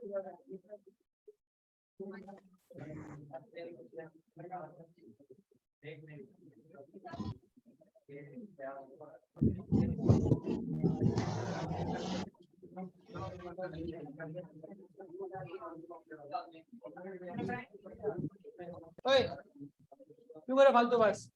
क्यों करे फालतू बस।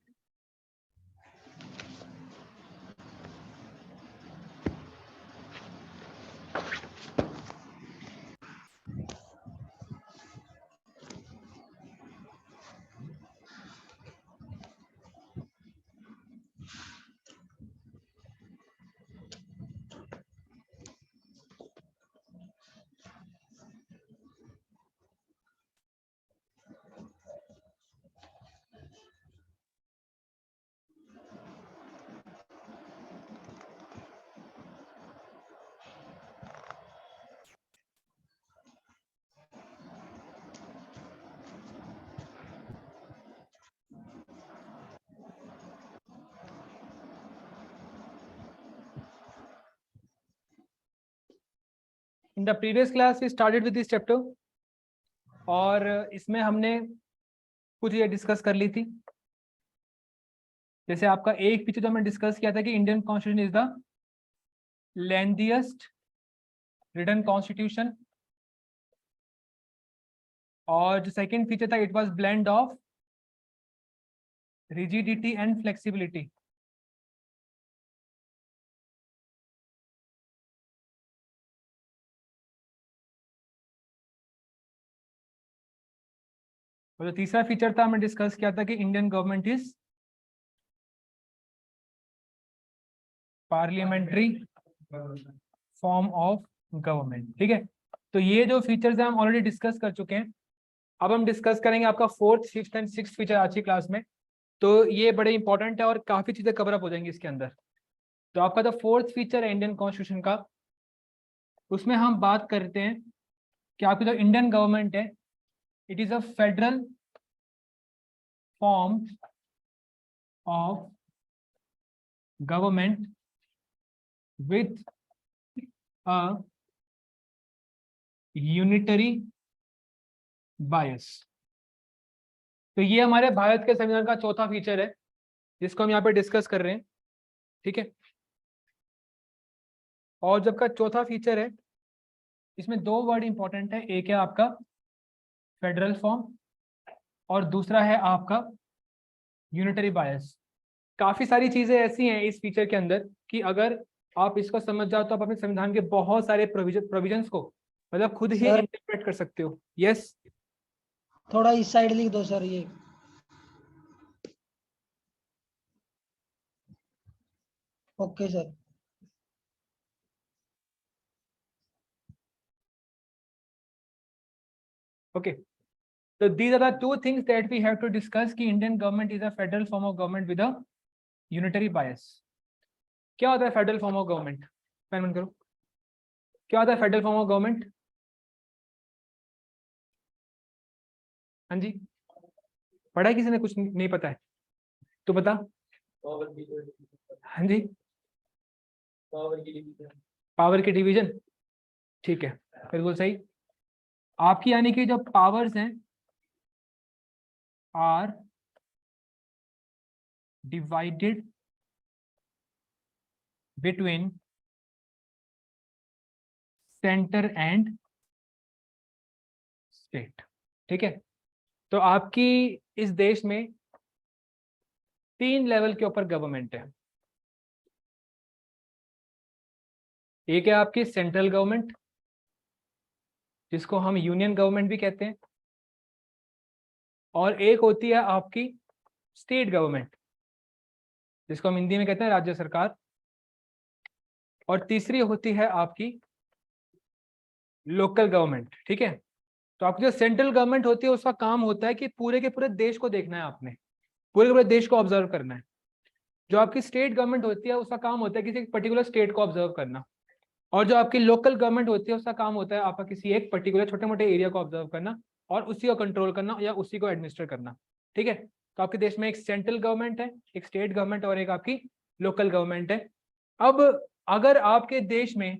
In the previous class we started with this chapter और इसमें हमने कुछ ये डिस्कस कर ली थी। जैसे आपका एक फीचर जो हमने डिस्कस किया था कि Indian constitution is the lengthiest written constitution, और जो सेकंड फीचर था it was blend of rigidity and flexibility. और जो तीसरा फीचर था हमने डिस्कस किया था कि Indian government is parliamentary form of government. ठीक है, तो ये जो फीचर्स हैं हम ऑलरेडी डिस्कस कर चुके हैं। अब हम डिस्कस करेंगे आपका fourth, fifth and sixth feature आज की क्लास में। तो ये बड़े इंपॉर्टेंट है और काफी चीजें कवर अप हो जाएंगी इसके अंदर। तो आपका जो फोर्थ फीचर है इंडियन कॉन्स्टिट्यूशन का, उसमें हम बात करते हैं कि आपकी जो इंडियन गवर्नमेंट है it is a federal form of government with a unitary बायस। तो ये हमारे भारत के संविधान का चौथा फीचर है जिसको हम यहाँ पे डिस्कस कर रहे हैं। ठीक है, और जब का चौथा फीचर है इसमें दो वर्ड इंपॉर्टेंट है, एक है आपका फेडरल फॉर्म और दूसरा है आपका यूनिटरी बायस। काफी सारी चीजें ऐसी हैं इस फीचर के अंदर कि अगर आप इसको समझ जाओ तो आप अपने संविधान के बहुत सारे प्रोविजंस को मतलब खुद ही इंटरप्रेट कर सकते हो। यस, थोड़ा इस साइड लिख दो सर ये। Okay sir. okay, so these are the two things that we have to discuss कि Indian government is a federal form of government with a unitary bias। क्या होता है federal form of government? Pen बंद करो। क्या होता है federal form of government? हाँ जी, पढ़ा है किसी ने? कुछ नहीं पता है तो बता। हाँ जी, पावर की डिवीजन। ठीक है, बिल्कुल सही। आपकी यानी कि जो पावर्स हैं are divided between centre and state. ठीक है, तो आपकी इस देश में 3 लेवल के ऊपर गवर्नमेंट है। एक है आपकी सेंट्रल गवर्नमेंट जिसको हम यूनियन गवर्नमेंट भी कहते हैं, और एक होती है आपकी स्टेट गवर्नमेंट जिसको हम हिंदी में कहते हैं राज्य सरकार, और तीसरी होती है आपकी लोकल गवर्नमेंट। ठीक है, तो आपकी जो सेंट्रल गवर्नमेंट होती है उसका काम होता है कि पूरे के पूरे देश को देखना है, आपने पूरे के पूरे देश को ऑब्जर्व करना है। जो आपकी स्टेट गवर्नमेंट होती है उसका काम होता है किसी एक पर्टिकुलर स्टेट को ऑब्जर्व करना, और जो आपकी लोकल गवर्नमेंट होती है उसका काम होता है आपका किसी एक पर्टिकुलर छोटे मोटे एरिया को ऑब्जर्व करना और उसी को कंट्रोल करना या उसी को एडमिनिस्टर करना। ठीक है, तो आपके देश में एक सेंट्रल गवर्नमेंट है, एक स्टेट गवर्नमेंट और एक आपकी लोकल गवर्नमेंट है। अब अगर आपके देश में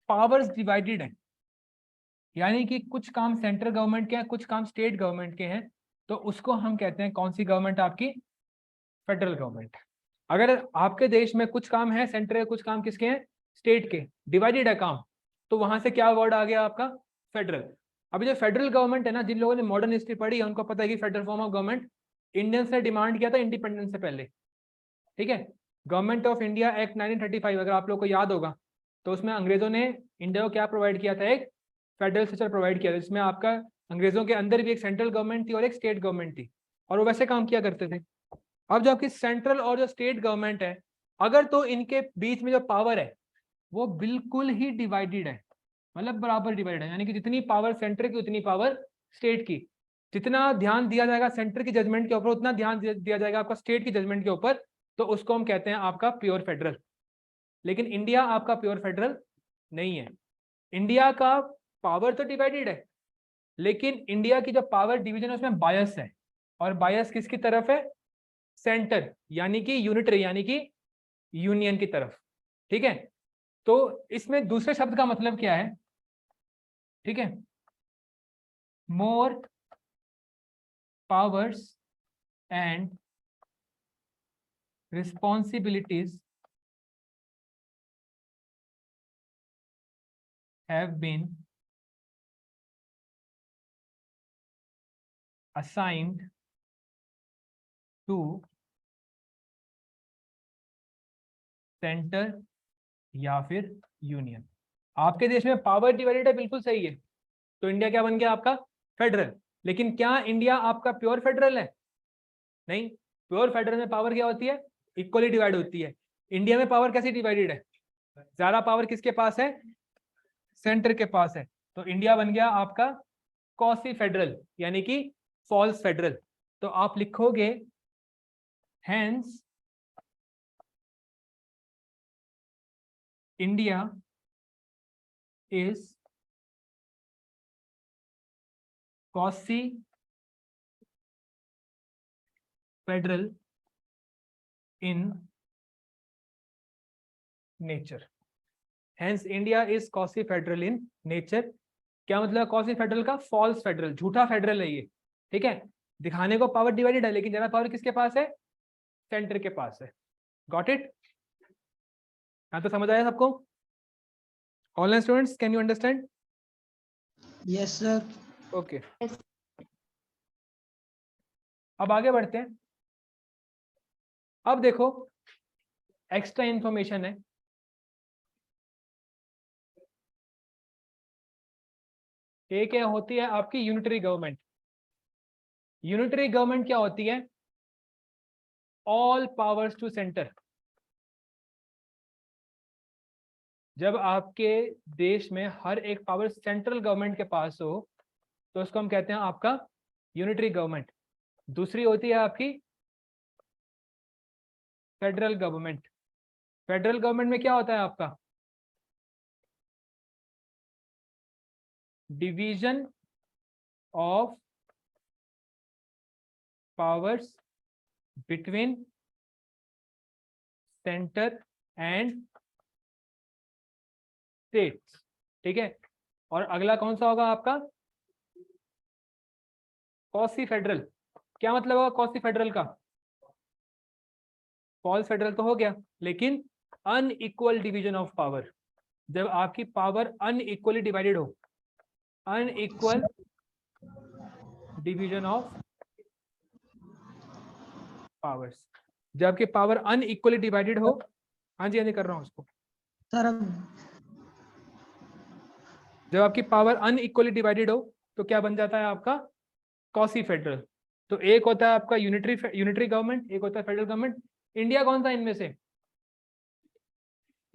पावर्स डिवाइडेड है यानी कि कुछ काम सेंट्रल गवर्नमेंट के हैं, कुछ काम स्टेट गवर्नमेंट के हैं, तो उसको हम कहते हैं कौन सी गवर्नमेंट? आपकी फेडरल गवर्नमेंट। अगर आपके देश में कुछ काम है सेंट्रल, कुछ काम किसके हैं? स्टेट के, डिवाइडेड है काम, तो वहां से क्या वर्ड आ गया आपका? फेडरल। अभी जो फेडरल गवर्नमेंट है ना, जिन लोगों ने मॉडर्न हिस्ट्री पढ़ी है उनको पता है कि federal form of government Indians ने डिमांड किया था इंडिपेंडेंस से पहले। ठीक है, गवर्नमेंट ऑफ इंडिया एक्ट 1935 अगर आप लोग को याद होगा, तो उसमें अंग्रेजों ने इंडिया को क्या प्रोवाइड किया था? एक फेडरल स्ट्रक्चर प्रोवाइड किया था, जिसमें आपका अंग्रेजों के अंदर भी एक सेंट्रल गवर्नमेंट थी और एक स्टेट गवर्नमेंट थी, और वो वैसे काम किया करते थे। अब जो आपकी सेंट्रल और जो स्टेट गवर्नमेंट है, अगर तो इनके बीच में जो पावर है वो बिल्कुल ही डिवाइडेड है, मतलब बराबर डिवाइडेड है, यानी कि जितनी पावर सेंटर की उतनी पावर स्टेट की। जितना ध्यान दिया जाएगा सेंटर की जजमेंट के ऊपर, उतना ध्यान दिया जाएगा आपका स्टेट की जजमेंट के ऊपर, तो उसको हम कहते हैं आपका प्योर फेडरल। लेकिन इंडिया आपका प्योर फेडरल नहीं है। इंडिया का पावर तो डिवाइडेड है, लेकिन इंडिया की जो पावर डिवीजन है उसमें बायस है, और बायस किसकी तरफ है? सेंटर, यानी कि यूनिटरी, यानी कि यूनियन की तरफ। ठीक है, तो इसमें दूसरे शब्द का मतलब क्या है? ठीक है, more powers and responsibilities have been assigned to centre या फिर यूनियन। आपके देश में पावर डिवाइडेड है, बिल्कुल सही है, तो इंडिया क्या बन गया आपका? फेडरल। लेकिन क्या इंडिया आपका प्योर फेडरल है? नहीं। प्योर फेडरल में पावर क्या होती है? इक्वली डिवाइड होती है। इंडिया में पावर कैसी डिवाइडेड है? ज्यादा पावर किसके पास है? सेंटर के पास है। तो इंडिया बन गया आपका कॉसी फेडरल, यानी कि फॉल्स फेडरल। तो आप लिखोगे hence India is quasi federal in nature. Hence India is quasi federal in nature. क्या मतलब कॉसी फेडरल का? फॉल्स फेडरल, झूठा फेडरल है ये। ठीक है, दिखाने को पावर डिवाइडेड है, लेकिन ज्यादा पावर किसके पास है? सेंटर के पास है। Got it? हाँ, तो समझ आया सबको? Online students, can you understand? Yes sir. Okay, अब आगे बढ़ते हैं। अब देखो, एक्स्ट्रा इंफॉर्मेशन है। एक क्या होती है आपकी यूनिटरी गवर्नमेंट। यूनिटरी गवर्नमेंट क्या होती है? All powers to centre. जब आपके देश में हर एक पावर सेंट्रल गवर्नमेंट के पास हो, तो उसको हम कहते हैं आपका यूनिटरी गवर्नमेंट। दूसरी होती है आपकी फेडरल गवर्नमेंट। फेडरल गवर्नमेंट में क्या होता है आपका? Division of powers between centre and states. ठीक है, और अगला कौन सा होगा आपका? Quasi federal. क्या मतलब होगा कॉसी फेडरल का? फॉल्स फेडरल तो हो गया, लेकिन अनइक्वल डिवीजन ऑफ पावर। जब आपकी पावर अनइक्वली डिवाइडेड हो, अनइक्वल डिवीजन ऑफ पावर्स, जब आपकी पावर अनइक्वली डिवाइडेड हो। हाँ जी, हाँ जी, कर रहा हूँ उसको। सर अब जब आपकी पावर अनइक्वली डिवाइडेड हो, तो क्या बन जाता है आपका? Quasi federal. तो एक होता है आपका यूनिटरी गवर्नमेंट, एक होता है फेडरल गवर्नमेंट। इंडिया कौन सा इनमें से?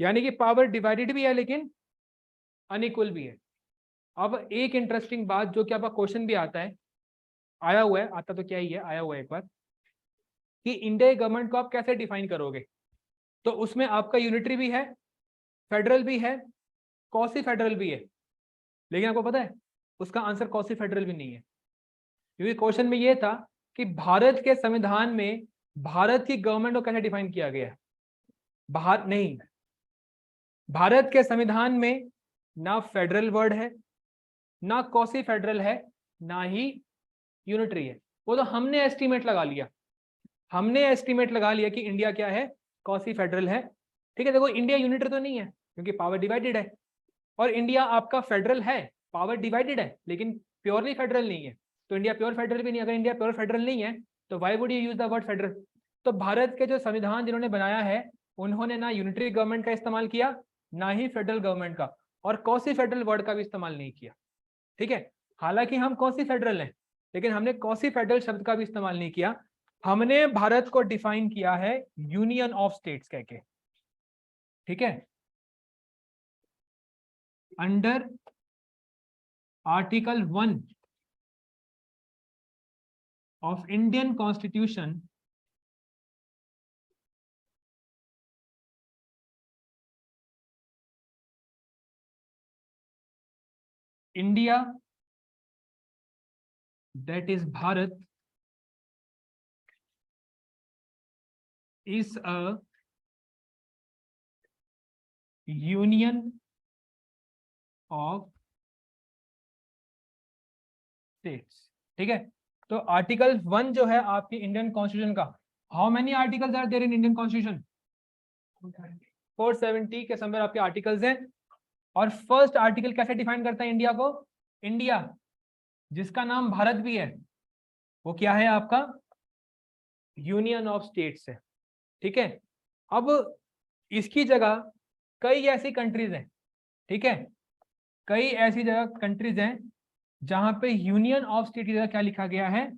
यानी कि पावर डिवाइडेड भी है लेकिन अनइक्वल भी है। अब एक इंटरेस्टिंग बात जो कि आपका क्वेश्चन भी आता है, आया हुआ है, आता तो क्या ही है, आया हुआ है एक बार, कि इंडिया गवर्नमेंट को आप कैसे डिफाइन करोगे? तो उसमें आपका यूनिटरी भी है, फेडरल भी है, कॉसी फेडरल भी है। लेकिन आपको पता है उसका आंसर कॉसी फेडरल भी नहीं है, क्योंकि क्वेश्चन में ये था कि भारत के संविधान में भारत की गवर्नमेंट को कैसे डिफाइन किया गया है। नहीं, भारत के संविधान में ना फेडरल वर्ड है, ना कॉसी फेडरल है ना ही यूनिटरी है। वो तो हमने एस्टीमेट लगा लिया, हमने एस्टीमेट लगा लिया कि इंडिया क्या है, कॉसी फेडरल है। ठीक है, देखो इंडिया यूनिटरी तो नहीं है क्योंकि पावर डिवाइडेड है, और इंडिया आपका फेडरल है, पावर डिवाइडेड है, लेकिन प्योरली फेडरल नहीं है। तो इंडिया प्योर फेडरल भी नहीं, अगर इंडिया प्योर फेडरल नहीं है तो why would you use the word federal. तो भारत के जो संविधान जिन्होंने बनाया है उन्होंने ना यूनिटरी गवर्नमेंट का इस्तेमाल किया ना ही फेडरल गवर्नमेंट का, और कॉसी फेडरल वर्ड का भी इस्तेमाल नहीं किया। ठीक है, हालांकि हम कॉसी फेडरल हैं लेकिन हमने कॉसी फेडरल शब्द का भी इस्तेमाल नहीं किया। हमने भारत को डिफाइन किया है यूनियन ऑफ स्टेट्स कह के। ठीक है, under article 1 of Indian Constitution, India, that is Bharat, is a union of states. ठीक है, तो आर्टिकल 1 जो है आपकी इंडियन कॉन्स्टिट्यूशन का, how many articles are there in Indian constitution? 470 के समवेयर आपके आर्टिकल्स हैं। और फर्स्ट आर्टिकल कैसे डिफाइन करता है इंडिया को? इंडिया जिसका नाम भारत भी है वो क्या है आपका? यूनियन ऑफ स्टेट्स है। ठीक है, अब इसकी जगह कई ऐसी कंट्रीज हैं, ठीक है, कई ऐसी जगह कंट्रीज हैं जहां पे यूनियन ऑफ स्टेट की जगह क्या लिखा गया है?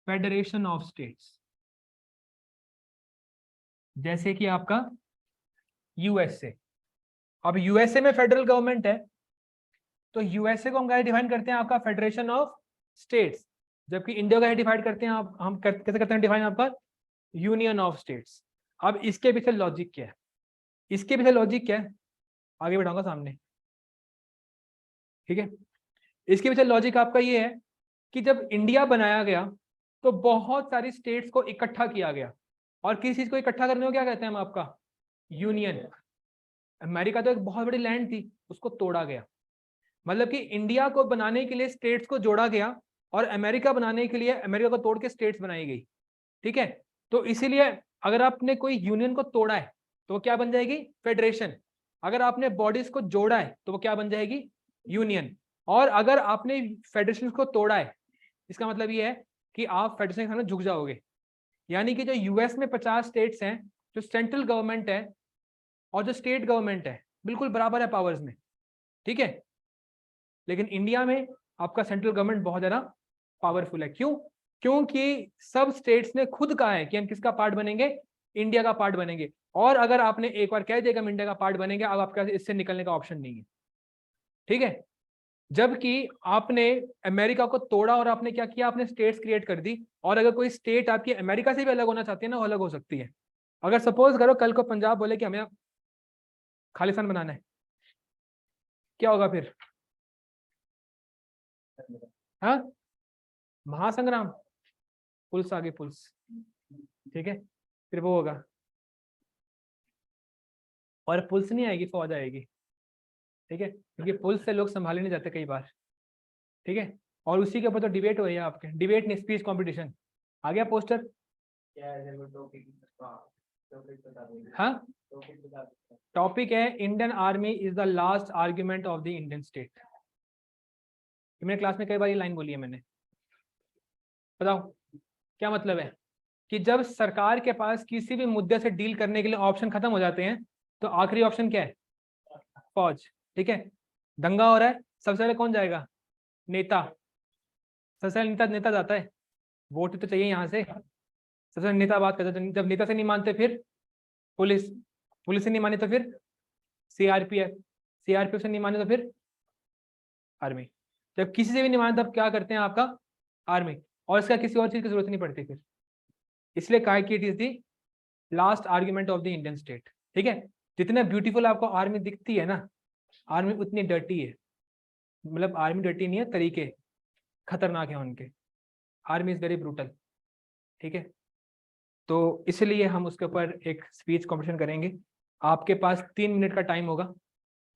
Federation of states. जैसे कि आपका यूएसए। अब यूएसए में फेडरल गवर्नमेंट है तो यूएसए को हम क्या डिफाइन करते हैं? आपका फेडरेशन ऑफ स्टेट्स। जबकि इंडिया का डिफाइन करते हैं हम कैसे करते हैं डिफाइन? आपका यूनियन ऑफ स्टेट्स। अब इसके पीछे लॉजिक क्या है? इसके पीछे लॉजिक क्या है आगे बढ़ाऊंगा सामने। ठीक है, इसके पीछे लॉजिक आपका ये है कि जब इंडिया बनाया गया तो बहुत सारी स्टेट्स को इकट्ठा किया गया, और किस चीज को इकट्ठा करने को क्या कहते हैं हम? आपका यूनियन। अमेरिका तो एक बहुत बड़ी लैंड थी, उसको तोड़ा गया। मतलब कि इंडिया को बनाने के लिए स्टेट्स को जोड़ा गया और अमेरिका बनाने के लिए अमेरिका को तोड़ के स्टेट्स बनाई गई। ठीक है, तो इसीलिए अगर आपने कोई यूनियन को तोड़ा है तो वो क्या बन जाएगी? फेडरेशन। अगर आपने बॉडीज को जोड़ा है तो वो क्या बन जाएगी? यूनियन। और अगर आपने फेडरेशन को तोड़ा है इसका मतलब ये है कि आप फेडरेशन के सामने झुक जाओगे। यानी कि जो यूएस में 50 स्टेट्स हैं, जो सेंट्रल गवर्नमेंट है और जो स्टेट गवर्नमेंट है बिल्कुल बराबर है पावर्स में। ठीक है, लेकिन इंडिया में आपका सेंट्रल गवर्नमेंट बहुत ज्यादा पावरफुल है। क्यों? क्योंकि सब स्टेट्स ने खुद कहा है कि हम किसका पार्ट बनेंगे? इंडिया का पार्ट बनेंगे। और अगर आपने एक बार कह दिया कि हम इंडिया का पार्ट बनेंगे, अब आपके पास इससे निकलने का ऑप्शन नहीं है। ठीक है, जबकि आपने अमेरिका को तोड़ा और आपने क्या किया? आपने स्टेट्स क्रिएट कर दी। और अगर कोई स्टेट आपकी अमेरिका से भी अलग होना चाहती है ना, वो अलग हो सकती है। अगर सपोज करो कल को पंजाब बोले कि हमें खालिस्तान बनाना है, क्या होगा फिर? हाँ, महासंग्राम, पुलिस आगे पुलिस। ठीक है, फिर वो होगा, और पुलिस नहीं आएगी, फौज आएगी। ठीक है, क्योंकि पुलिस से लोग संभाले नहीं जाते कई बार। ठीक है, और उसी के ऊपर तो डिबेट हो रही है आपके, डिबेट नहीं, स्पीच कंपटीशन। आ गया पोस्टर? हाँ, टॉपिक है Indian army is the last argument of the Indian state. मैंने क्लास में कई बार ये लाइन बोली है मैंने। बताओ क्या मतलब है? कि जब सरकार के पास किसी भी मुद्दे से डील करने के लिए ऑप्शन खत्म हो जाते हैं तो आखिरी ऑप्शन क्या है? फौज। ठीक है, दंगा हो रहा है, सबसे पहले कौन जाएगा? नेता। सबसे पहले नेता जाता है, वोट तो चाहिए यहाँ से। सबसे पहले नेता बात करते हैं, जब नेता से नहीं मानते फिर पुलिस, पुलिस से नहीं माने तो फिर सीआरपीएफ, सीआरपीएफ से नहीं माने तो फिर आर्मी। जब किसी से भी नहीं माने तब क्या करते हैं? आपका आर्मी। और इसका किसी और चीज की जरूरत नहीं पड़ती फिर। इसलिए कहा कि it is the last argument of the Indian state. ठीक है, जितना ब्यूटीफुल आपको आर्मी दिखती है ना, आर्मी उतनी डर्टी है। मतलब आर्मी डर्टी नहीं है, तरीके खतरनाक है उनके। Army is very brutal. ठीक है, तो इसलिए हम उसके ऊपर एक स्पीच कॉम्पिटिशन करेंगे आपके पास 3 मिनट का टाइम होगा,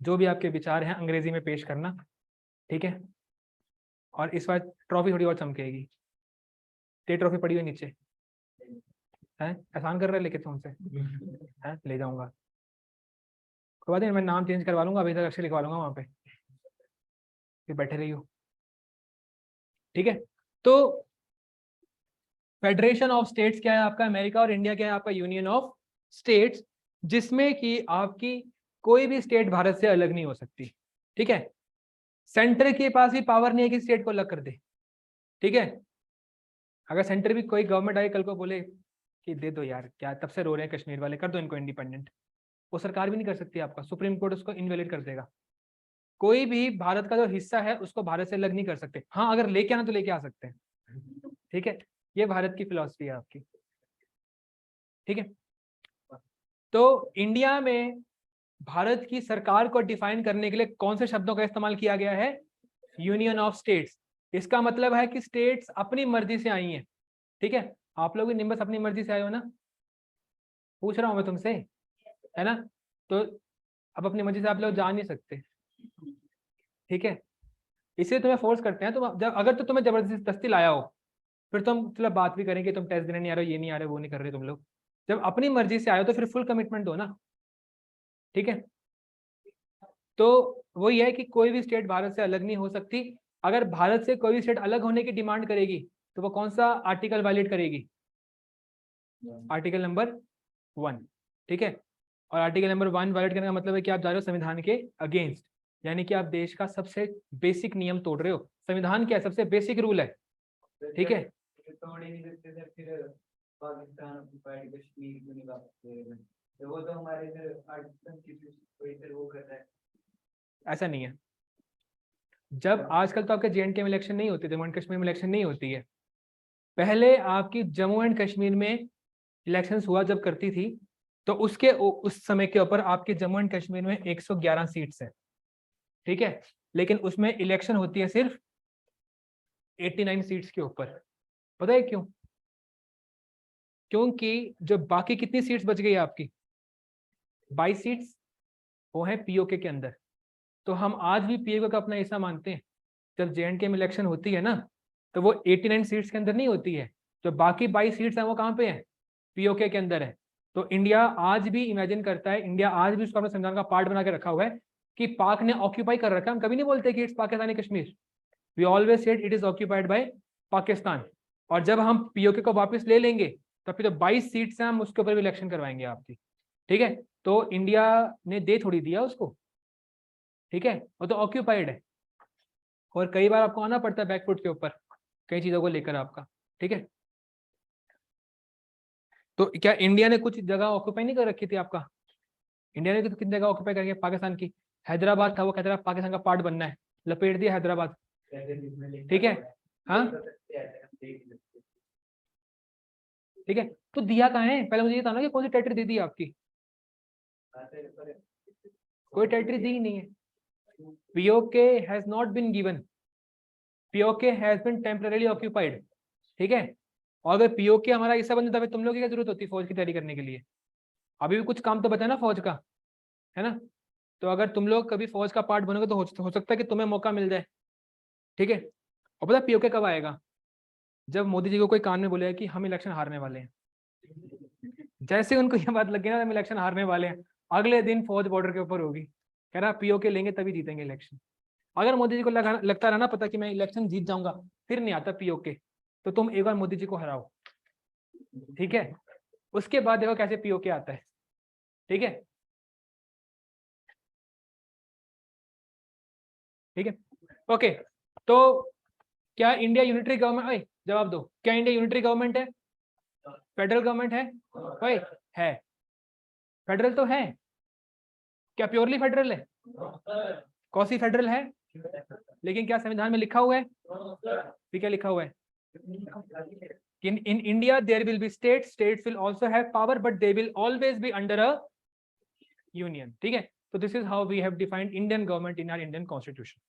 जो भी आपके विचार हैं अंग्रेजी में पेश करना, ठीक है। और इस बार ट्रॉफी थोड़ी और चमकेगी। ये ट्रॉफी पड़ी हुई नीचे है, एहसान कर रहे लेके तुमसे है, ले जाऊंगा, कोई बात नहीं, मैं नाम चेंज करवा लूंगा, अभी तक अक्षर लिखवा लूंगा वहां पे, फिर बैठे रही हो, ठीक है। तो फेडरेशन ऑफ स्टेट्स क्या है आपका अमेरिका, और इंडिया क्या है आपका यूनियन ऑफ स्टेट्स, जिसमें कि आपकी कोई भी स्टेट भारत से अलग नहीं हो सकती, ठीक है। सेंटर के पास भी पावर नहीं है कि स्टेट को अलग कर दे, ठीक है। अगर सेंटर भी कोई गवर्नमेंट आए कल को बोले कि दे दो यार, क्या तब से रो रहे हैं कश्मीर वाले, कर दो इनको इंडिपेंडेंट, वो सरकार भी नहीं कर सकती आपका, सुप्रीम कोर्ट उसको इनवैलिड कर देगा। कोई भी भारत का जो हिस्सा है उसको भारत से अलग नहीं कर सकते, हाँ अगर लेके आना तो लेके आ सकते हैं, ठीक है। ये भारत की फिलॉसफी है आपकी, ठीक है। तो इंडिया में भारत की सरकार को डिफाइन करने के लिए कौन से शब्दों का इस्तेमाल किया गया है, यूनियन ऑफ स्टेट्स। इसका मतलब है कि स्टेट्स अपनी मर्जी से आई हैं, ठीक है। आप लोग भी निम्बस अपनी मर्जी से आए हो ना, पूछ रहा हूं मैं तुमसे, है ना। तो अब अपनी मर्जी से आप लोग जा नहीं सकते, ठीक है। इसलिए तुम्हें फोर्स करते हैं, तुम जब अगर तो तुम्हें जबरदस्ती लाया हो, फिर तुम मतलब बात भी करेंगे, तुम टेस्ट देने नहीं आ रहे हो, ये नहीं आ रहे, वो नहीं कर रहे तुम लोग। जब अपनी मर्जी से आए हो तो फिर फुल कमिटमेंट दो ना, ठीक है। तो वही है कि कोई भी स्टेट भारत से अलग नहीं हो सकती। अगर भारत से कोई भी स्टेट अलग होने की डिमांड करेगी तो वो कौन सा आर्टिकल वायलेट करेगी, आर्टिकल नंबर 1, ठीक है। और आर्टिकल नंबर 1 वायलेट करने का मतलब है कि आप जा रहे हो संविधान के अगेंस्ट, यानी कि आप देश का सबसे बेसिक नियम तोड़ रहे हो। संविधान क्या है, सबसे बेसिक रूल है, ठीक है। ऐसा नहीं है, जब आजकल तो आपके JNK में इलेक्शन नहीं होती, जम्मू एंड कश्मीर में इलेक्शन नहीं होती है, पहले आपकी जम्मू एंड कश्मीर में इलेक्शंस हुआ जब करती थी, तो उसके उस समय के ऊपर आपके जम्मू एंड कश्मीर में 111 सीट्स है, ठीक है। लेकिन उसमें इलेक्शन होती है सिर्फ 89 सीट्स के ऊपर, पता है क्यों? क्योंकि जो बाकी कितनी सीट्स बच गई आपकी 22 सीट्स, वो है POK के अंदर। तो हम आज भी POK का अपना हिस्सा मानते हैं। जब JNK में इलेक्शन होती है ना, तो वो 89 सीट्स के अंदर नहीं होती है, जो बाकी 22 सीट्स हैं वो कहाँ पे हैं, POK के अंदर है। तो इंडिया आज भी इमेजिन करता है, इंडिया आज भी उसको अपने संविधान का पार्ट बना के रखा हुआ है कि पाक ने ऑक्यूपाई कर रखा है। हम कभी नहीं बोलते कि it's Pakistani Kashmir, we always said it is occupied by Pakistan. और जब हम POK को वापस ले लेंगे तो फिर जो 22 सीट्स हैं हम उसके ऊपर भी इलेक्शन करवाएंगे आपकी, ठीक है। तो इंडिया ने दे थोड़ी दिया उसको, ठीक है, वो तो ऑक्यूपाइड है। और कई बार आपको आना पड़ता है बैकफुट के ऊपर कई चीजों को लेकर आपका, ठीक है। तो क्या इंडिया ने कुछ जगह ऑक्यूपाई नहीं कर रखी थी आपका? इंडिया ने तो कितनी जगह ऑक्यूपाई करके पाकिस्तान की, हैदराबाद था, वो कहता था पाकिस्तान का पार्ट बनना है, लपेट दिया हैदराबाद, ठीक है। हाँ ठीक है, तो दिया कहाँ है, पहले मुझे ये था ना कि कौन सी टेरिटरी दी थी आपकी, कोई टेरिटरी दी ही नहीं है। POK has not been given, POK has been temporarily occupied, ठीक है। और अगर POK हमारा हिस्सा बन जाता है, तुम लोग की क्या जरूरत होती है फौज की तैयारी करने के लिए? अभी भी कुछ काम तो बचा है ना फौज का, है ना। तो अगर तुम लोग कभी फौज का पार्ट बनोगे तो हो सकता है कि तुम्हें मौका मिल जाए, ठीक है। और पता POK कब आएगा? जब मोदी जी को कोई कान में बोलेगा कि हम इलेक्शन हारने वाले हैं, जैसे उनको ये बात लगी ना हम इलेक्शन हारने वाले हैं, अगले दिन फौज बॉर्डर के ऊपर होगी, कह रहा POK लेंगे तभी जीतेंगे इलेक्शन। अगर मोदी जी को लगता रहा ना पता कि मैं इलेक्शन जीत जाऊंगा, फिर नहीं आता POK, तो तुम एक बार मोदी जी को हराओ, ठीक है, उसके बाद देखो कैसे POK आता है, ठीक है, ठीक है। ओके, तो क्या इंडिया यूनिटरी गवर्नमेंट, जवाब दो, क्या इंडिया यूनिटरी गवर्नमेंट है, फेडरल गवर्नमेंट है? ओए है, फेडरल तो है, क्या प्योरली फेडरल है? कौन सी फेडरल है? लेकिन क्या संविधान में लिखा हुआ है? फिर क्या लिखा हुआ है? in India there will be states will also have power but they will always be under a union, ठीक है। तो this is how we have defined Indian government in our Indian constitution,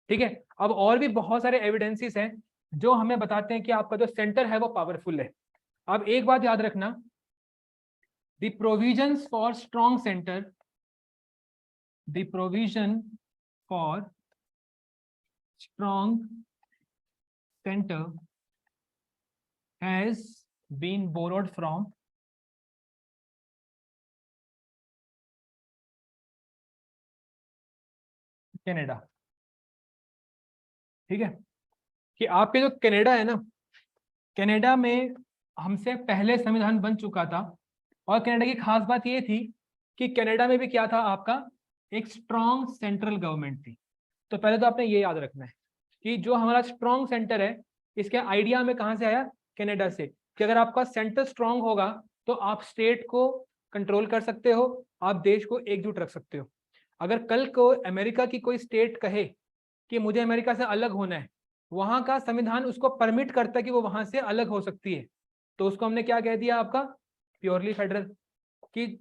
ठीक है। अब और भी बहुत सारे एविडेंसेस हैं जो हमें बताते हैं कि आपका जो सेंटर है वो पावरफुल है। अब एक बात याद रखना, the provisions for strong center, the provision for strong center has been borrowed from Canada. ठीक है, कि आपके जो कनाडा है ना, कनाडा में हमसे पहले संविधान बन चुका था, और कनाडा की खास बात ये थी कि कनाडा में भी क्या था, आपका एक स्ट्रॉन्ग सेंट्रल गवर्नमेंट थी। तो पहले तो आपने ये याद रखना है कि जो हमारा स्ट्रॉन्ग सेंटर है, इसके आइडिया में कहाँ से आया, कनाडा से, कि अगर आपका सेंटर स्ट्रॉन्ग होगा तो आप स्टेट को कंट्रोल कर सकते हो, आप देश को एकजुट रख सकते हो। अगर कल को अमेरिका की कोई स्टेट कहे कि मुझे अमेरिका से अलग होना है, वहां का संविधान उसको परमिट करता है कि वो वहां से अलग हो सकती है, तो उसको हमने क्या कह दिया, आपका प्योरली फेडरल, कि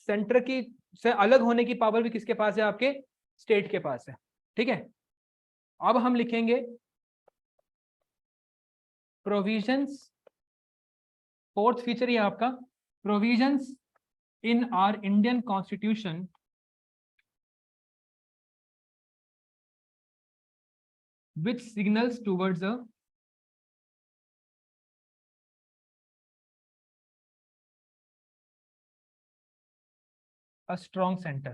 सेंटर की से अलग होने की पावर भी किसके पास है, आपके स्टेट के पास है। ठीक है, अब हम लिखेंगे प्रोविजंस, फोर्थ फीचर ये आपका provisions in our Indian constitution which signals towards a strong center।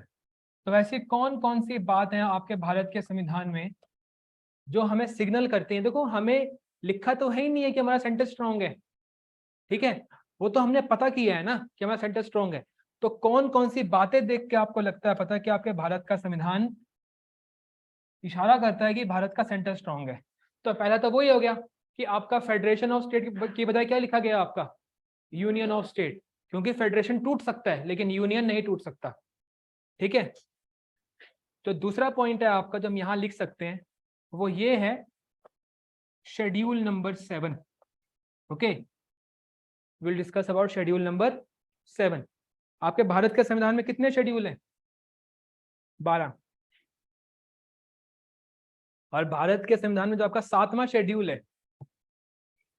तो वैसे कौन कौन सी बात है आपके भारत के संविधान में जो हमें सिग्नल करते हैं? देखो, हमें लिखा तो है ही नहीं है कि हमारा सेंटर स्ट्रांग है, ठीक है, वो तो हमने पता किया है ना कि हमारा सेंटर स्ट्रांग है। तो कौन कौन सी बातें देख के आपको लगता है पता है कि आपके भारत का संविधान इशारा करता है कि भारत का सेंटर स्ट्रांग है? तो पहला तो वही हो गया कि आपका फेडरेशन ऑफ स्टेट की बजाय क्या लिखा गया, आपका यूनियन ऑफ स्टेट, क्योंकि फेडरेशन टूट सकता है लेकिन यूनियन नहीं टूट सकता। ठीक है, तो दूसरा पॉइंट है आपका जो हम यहां लिख सकते हैं वो ये है schedule number 7। Okay, will discuss about schedule number 7। आपके भारत के संविधान में कितने शेड्यूल हैं? 12। और भारत के संविधान में जो आपका 7वां शेड्यूल है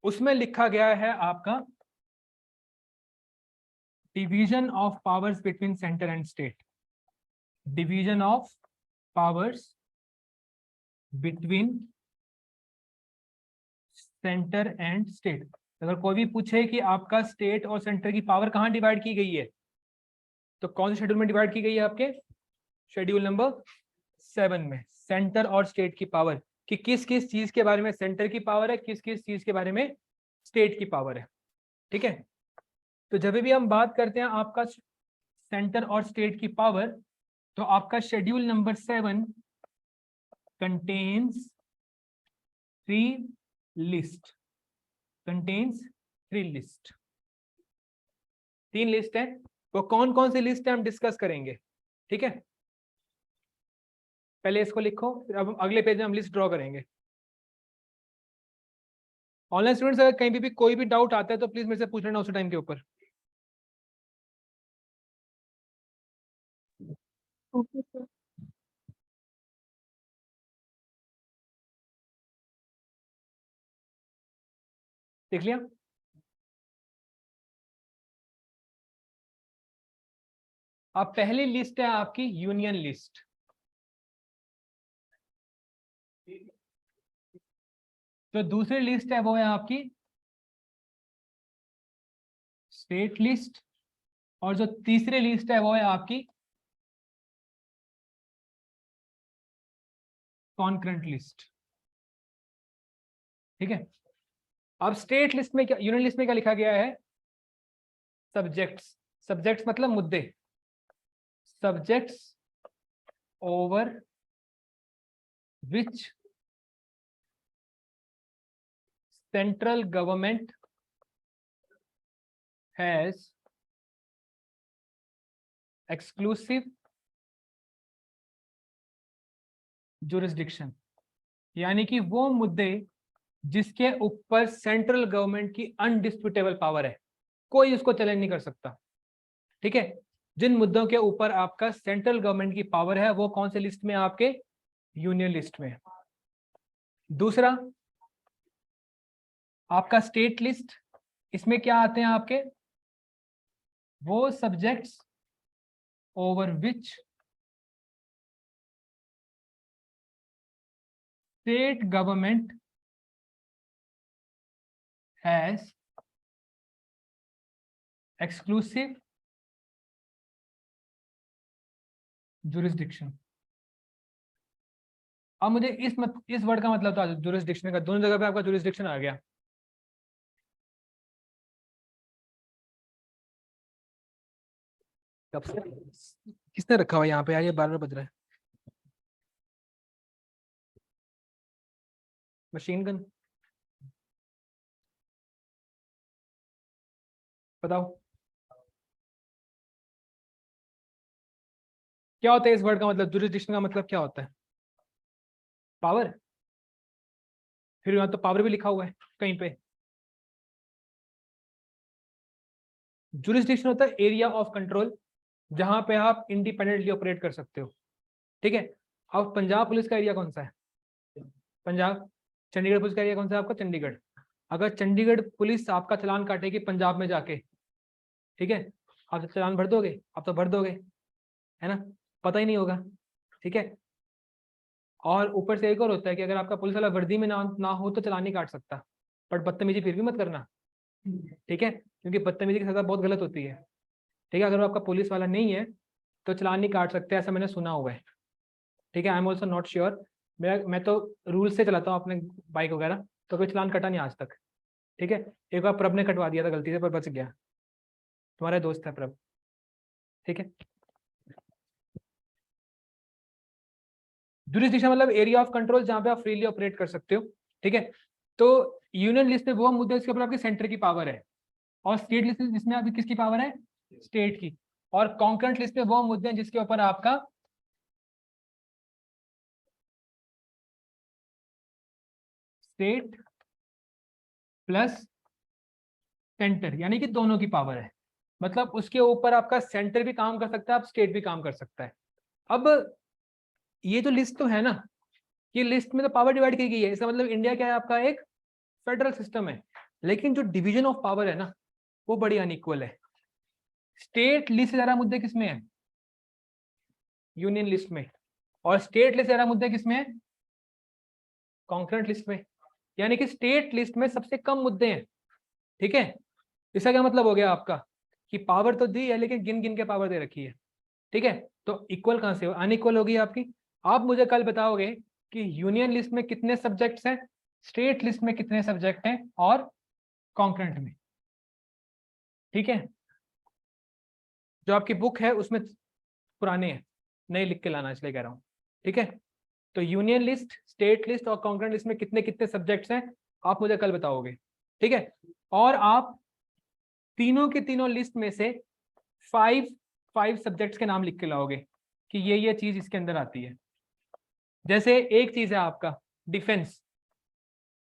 उसमें लिखा गया है आपका division of powers between centre and state, division of powers between centre and state. अगर कोई भी पूछे कि आपका स्टेट और सेंटर की पावर कहां डिवाइड की गई है, तो कौन से शेड्यूल में डिवाइड की गई है? आपके शेड्यूल नंबर 7 में सेंटर और स्टेट की पावर, कि किस किस चीज के बारे में सेंटर की पावर है, किस किस चीज के बारे में स्टेट की पावर है। ठीक है, तो जब भी हम बात करते हैं आपका सेंटर और स्टेट की पावर, तो आपका schedule number 7 contains 3 list, contains 3 list, 3 list है। वो कौन कौन सी लिस्ट है हम डिस्कस करेंगे। ठीक है, पहले इसको लिखो, फिर अब अगले पेज में हम लिस्ट ड्रॉ करेंगे। ऑनलाइन स्टूडेंट्स अगर कहीं भी कोई भी डाउट आता है तो प्लीज मेरे से पूछ लेना उस टाइम के ऊपर। Okay sir. देख लिया? अब पहली लिस्ट है आपकी यूनियन लिस्ट, जो दूसरी लिस्ट है वो है आपकी स्टेट लिस्ट, और जो तीसरी लिस्ट है वो है आपकी कॉन्करेंट लिस्ट। ठीक है, अब स्टेट लिस्ट में क्या, यूनियन लिस्ट में क्या लिखा गया है? सब्जेक्ट्स, सब्जेक्ट्स मतलब मुद्दे, subjects over which central government has exclusive jurisdiction, यानी कि वो मुद्दे जिसके ऊपर सेंट्रल गवर्नमेंट की अनडिस्प्यूटेबल पावर है, कोई उसको चैलेंज नहीं कर सकता। ठीक है, जिन मुद्दों के ऊपर आपका सेंट्रल गवर्नमेंट की पावर है वो कौन से लिस्ट में? आपके यूनियन लिस्ट में। दूसरा आपका स्टेट लिस्ट, इसमें क्या आते हैं आपके वो subjects over which state government has exclusive jurisdiction. अब मुझे इस वर्ड का मतलब था जुरिस्डिक्शन का, दोनों जगह पे आपका जुरिस्डिक्शन आ गया। कब से किसने रखा हुआ यहाँ पे यार, ये 12 बज रहा है। मशीन गन बताओ क्या होता है इस वर्ड का मतलब, जुरिस्डिक्शन का मतलब क्या होता है? पावर। फिर यहाँ तो पावर भी लिखा हुआ है कहीं पे। जुरिस्डिक्शन होता है एरिया ऑफ कंट्रोल, जहां पे आप इंडिपेंडेंटली ऑपरेट कर सकते हो। ठीक है। अब पंजाब पुलिस का एरिया कौन सा है? पंजाब। चंडीगढ़ पुलिस का एरिया कौन सा है आपका? चंडीगढ़। अगर चंडीगढ़ पुलिस आपका चालान काटेगी पंजाब में जाके, ठीक है, आप तो चालान भर दोगे? आप तो भर दोगे, है ना, पता ही नहीं होगा। ठीक है। और ऊपर से एक और होता है कि अगर आपका पुलिस वाला वर्दी में ना हो तो चालान नहीं काट सकता, बट बदतमीजी फिर भी मत करना, ठीक है, क्योंकि बदतमीजी की सजा बहुत गलत होती है। ठीक है। अगर आपका पुलिस वाला नहीं है तो चालान नहीं काट सकते, ऐसा मैंने सुना हुआ है। ठीक है। I am also not sure. मैं तो रूल से चलाता हूँ अपने बाइक वगैरह, तो कोई चालान कटा नहीं आज तक। ठीक है। एक बार प्रभ ने कटवा दिया था गलती से, पर बच गया। तुम्हारा दोस्त है प्रभ। ठीक है। जुरिस्डिक्शन मतलब एरिया ऑफ कंट्रोल जहां पे आप फ्रीली ऑपरेट कर सकते हो। ठीक है। तो यूनियन लिस्ट में वो मुद्दे जिसके ऊपर आपकी सेंटर की पावर है, और स्टेट लिस्ट जिसमें आपकी किसकी पावर है? स्टेट की। और कॉन्करेंट लिस्ट में वो मुद्दे हैं जिसके ऊपर आपका स्टेट प्लस सेंटर, यानी कि दोनों की पावर है। मतलब उसके ऊपर आपका सेंटर भी काम कर सकता है, आप स्टेट भी काम कर सकता है। अब ये जो लिस्ट तो है ना, ये लिस्ट में तो पावर डिवाइड की गई है, इसका मतलब इंडिया क्या है आपका? एक फेडरल सिस्टम है। लेकिन जो डिवीजन ऑफ पावर है ना, वो बड़ी अनइक्वल है। स्टेट लिस्ट से ज्यादा मुद्दे किसमें है? यूनियन लिस्ट में। और स्टेट लिस्ट से ज्यादा मुद्दे किसमें है? कॉन्करेंट लिस्ट में। यानी कि स्टेट लिस्ट में सबसे कम मुद्दे हैं। ठीक है। इसका क्या मतलब हो गया आपका कि पावर तो दी है लेकिन गिन गिन के पावर दे रखी है। ठीक है। तो इक्वल कहां से हो? अनइक्वल होगी आपकी। आप मुझे कल बताओगे कि यूनियन लिस्ट में कितने सब्जेक्ट्स हैं, स्टेट लिस्ट में कितने सब्जेक्ट हैं, और कॉन्करेंट में। ठीक है। जो आपकी बुक है उसमें पुराने हैं, नए लिख के लाना, इसलिए कह रहा हूं। ठीक है। तो यूनियन लिस्ट, स्टेट लिस्ट और कॉन्करेंट लिस्ट में कितने कितने सब्जेक्ट्स हैं, आप मुझे कल बताओगे। ठीक है। और आप तीनों के तीनों लिस्ट में से 5 सब्जेक्ट्स के नाम लिख के लाओगे कि ये चीज इसके अंदर आती है। जैसे एक चीज है आपका डिफेंस।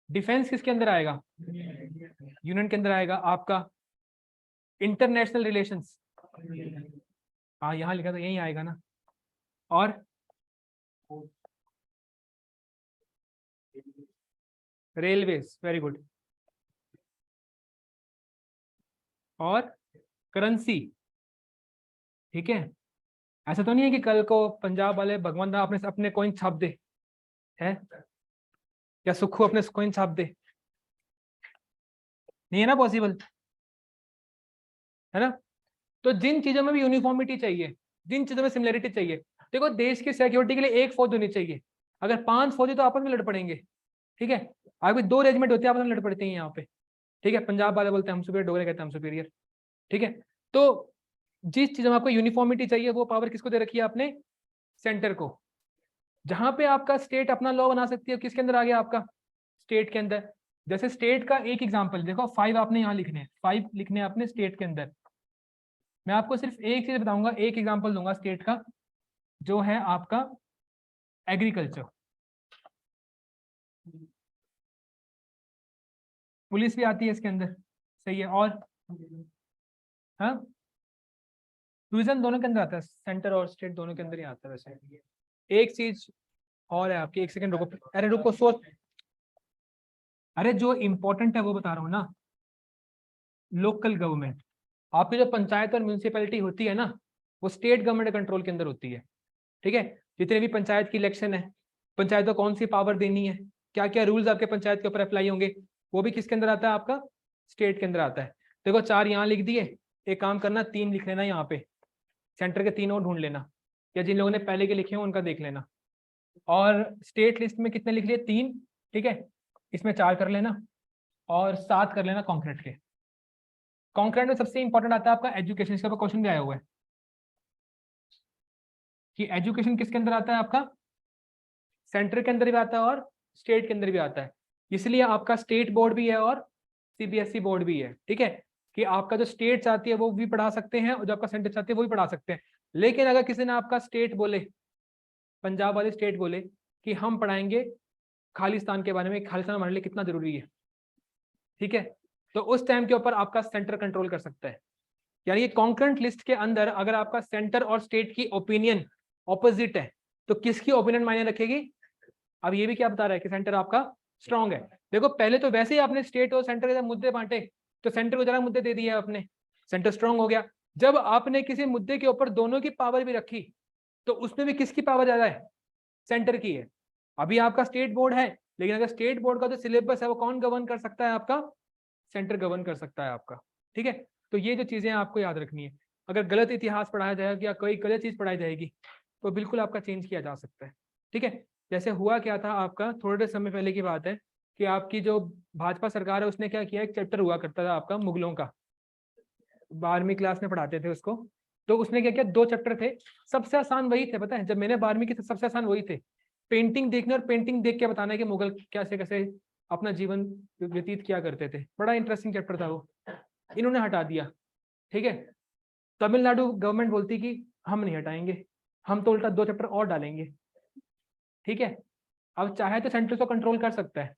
डिफेंस किसके अंदर आएगा? यूनियन के अंदर आएगा। आपका इंटरनेशनल रिलेशंस, हाँ यहाँ लिखा तो यही आएगा ना। और रेलवेज, वेरी गुड। और करेंसी। ठीक है। ऐसा तो नहीं है कि कल को पंजाब वाले भगवंत दा अपने अपने कॉइन छाप दे, है, या सुखू अपने कॉइन छाप दे? नहीं है ना पॉसिबल, है ना। तो जिन चीजों में भी यूनिफॉर्मिटी चाहिए, जिन चीजों में सिमिलरिटी चाहिए, देखो देश की सिक्योरिटी के लिए एक फौज होनी चाहिए। अगर 5 फौजी तो आपस में लड़ पड़ेंगे। ठीक है। अगर 2 रेजिमेंट होते हैं आपस में लड़ पड़ते हैं यहाँ पे। ठीक है। पंजाब वाले बोलते हैं हम सुपीरियर, डोगरे कहते हैं हम सुपीरियर। ठीक है। तो जिस चीज में आपको यूनिफॉर्मिटी चाहिए वो पावर किसको दे रखी है आपने? सेंटर को। जहां पे आपका स्टेट अपना लॉ बना सकती है, किसके अंदर आ गया आपका? स्टेट के अंदर। जैसे स्टेट का एक एग्जांपल देखो, 5 आपने यहाँ लिखने हैं, 5 लिखने हैं आपने स्टेट के अंदर। मैं आपको सिर्फ एक चीज बताऊंगा, एक एग्जांपल दूंगा स्टेट का, जो है आपका एग्रीकल्चर। पुलिस भी आती है इसके अंदर, सही है। और हाँ, टूरिज्म दोनों के अंदर आता है, सेंटर और स्टेट दोनों के अंदर ही आता है वैसे। एक चीज और है आपकी, एक सेकंड रुको, अरे रुको सोच, अरे जो इंपॉर्टेंट है वो बता रहा हूँ ना। लोकल गवर्नमेंट, आपकी जो पंचायत और म्यूनिसिपैलिटी होती है ना, वो स्टेट गवर्नमेंट कंट्रोल के अंदर होती है। ठीक है, जितने भी पंचायत की इलेक्शन है, पंचायत को कौन सी पावर देनी है, क्या क्या रूल्स आपके पंचायत के ऊपर अप्लाई होंगे, वो भी किसके अंदर आता है, आपका स्टेट के अंदर आता है। देखो 4 यहाँ लिख दिए, एक काम करना 3 लिख लेना यहाँ पे, सेंटर के 3 और ढूंढ लेना, या जिन लोगों ने पहले के लिखे हैं उनका देख लेना। और स्टेट लिस्ट में कितने लिख लिए, 3। ठीक है, इसमें 4 कर लेना और 7 कर लेना कॉन्क्रीट के। कॉन्क्रीट में सबसे इंपॉर्टेंट आता है आपका एजुकेशन, इसके ऊपर क्वेश्चन भी आया हुआ है कि एजुकेशन किसके अंदर आता है, आपका सेंटर के अंदर भी आता है और स्टेट के अंदर भी आता है। इसलिए आपका स्टेट बोर्ड भी है और सीबीएसई बोर्ड भी है। ठीक है, कि आपका जो स्टेट चाहती है वो भी पढ़ा सकते हैं और जो आपका सेंटर चाहती है वो भी पढ़ा सकते हैं। लेकिन अगर किसी ने आपका स्टेट बोले, पंजाब वाले स्टेट बोले कि हम पढ़ाएंगे खालिस्तान के बारे में, खालिस्तान हमारे लिए कितना जरूरी है, ठीक है, तो उस टाइम के ऊपर आपका सेंटर कंट्रोल कर सकता है। यानी कि कॉन्करेंट लिस्ट के अंदर अगर आपका सेंटर और स्टेट की ओपिनियन ऑपोजिट है तो किसकी ओपिनियन मायने रखेगी। अब ये भी क्या बता रहा है कि सेंटर आपका स्ट्रांग है। देखो पहले तो वैसे ही आपने स्टेट और सेंटर के मुद्दे बांटे, तो सेंटर को ज्यादा मुद्दे दे दिए आपने, सेंटर स्ट्रांग हो गया। जब आपने किसी मुद्दे के ऊपर दोनों की पावर भी रखी तो उसमें भी किसकी पावर ज्यादा है, सेंटर की है। अभी आपका स्टेट बोर्ड है, लेकिन अगर स्टेट बोर्ड का जो सिलेबस है वो कौन गवर्न कर सकता है, आपका सेंटर गवर्न कर सकता है आपका। ठीक है, तो ये जो चीजें आपको याद रखनी है। अगर गलत इतिहास पढ़ाया जाएगा या कोई गलत चीज पढ़ाई जाएगी तो बिल्कुल आपका चेंज किया जा सकता है। ठीक है, जैसे हुआ क्या था आपका, थोड़े समय पहले की बात है कि आपकी जो भाजपा सरकार है उसने क्या किया, एक चैप्टर हुआ करता था आपका मुगलों का, 12वीं क्लास में पढ़ाते थे उसको। तो उसने क्या किया, 2 चैप्टर थे, सबसे आसान वही थे, पता है जब मैंने 12वीं की सबसे आसान वही थे। पेंटिंग देखने और पेंटिंग देख के बताना है कि मुगल कैसे कैसे अपना जीवन व्यतीत किया करते थे। बड़ा इंटरेस्टिंग चैप्टर था वो, इन्होंने हटा दिया। ठीक है, तमिलनाडु गवर्नमेंट बोलती कि हम नहीं हटाएंगे, हम तो उल्टा 2 चैप्टर और डालेंगे। ठीक है, अब चाहे तो सेंटर तो कंट्रोल कर सकता है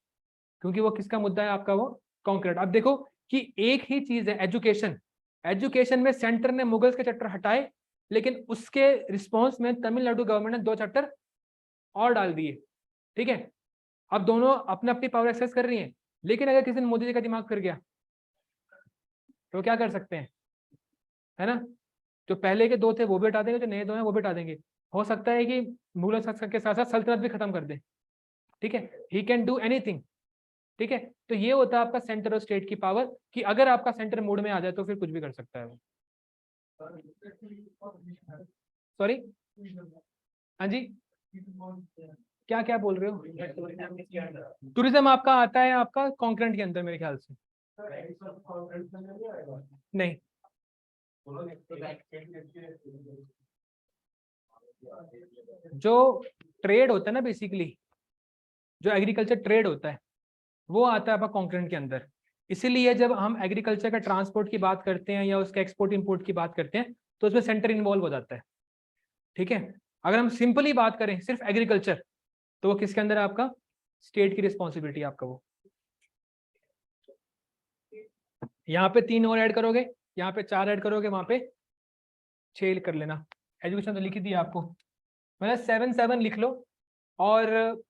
क्योंकि वो किसका मुद्दा है, आपका वो कॉन्क्रीट। अब देखो कि एक ही चीज है एजुकेशन, एजुकेशन में सेंटर ने मुगल्स के चैप्टर हटाए, लेकिन उसके रिस्पॉन्स में तमिलनाडु गवर्नमेंट ने 2 चैप्टर और डाल दिए। ठीक है, अब दोनों अपने अपनी पावर एक्सेस कर रही हैं, लेकिन अगर किसी ने मोदी जी का दिमाग फिर गया तो क्या कर सकते हैं, है ना, जो पहले के 2 थे वो भी हटा देंगे, जो नए 2 हैं वो भी हटा देंगे। हो सकता है कि मुगल के साथ साथ सल्तनत भी खत्म कर दे। ठीक है, ही कैन डू एनीथिंग। ठीक है, तो ये होता है आपका सेंटर और स्टेट की पावर कि अगर आपका सेंटर मूड में आ जाए तो फिर कुछ भी कर सकता है वो। सॉरी, हाँ जी, क्या क्या बोल रहे हो। टूरिज्म आपका आता है आपका कॉन्करेंट के अंदर मेरे ख्याल से, नहीं जो ट्रेड होता है ना बेसिकली, जो एग्रीकल्चर ट्रेड होता है वो आता है आपका कॉन्करेंट के अंदर। इसीलिए जब हम एग्रीकल्चर का ट्रांसपोर्ट की बात करते हैं या उसके एक्सपोर्ट इंपोर्ट की बात करते हैं तो उसमें सेंटर इन्वॉल्व हो जाता है। ठीक है, अगर हम सिंपली बात करें सिर्फ एग्रीकल्चर तो वो किसके अंदर है, आपका स्टेट की रिस्पॉन्सिबिलिटी आपका वो। यहाँ पे 3 और ऐड करोगे, यहाँ पे 4 ऐड करोगे, वहां पे 6 कर लेना। एजुकेशन तो लिख ही दिया आपको, मतलब 7 लिख लो। और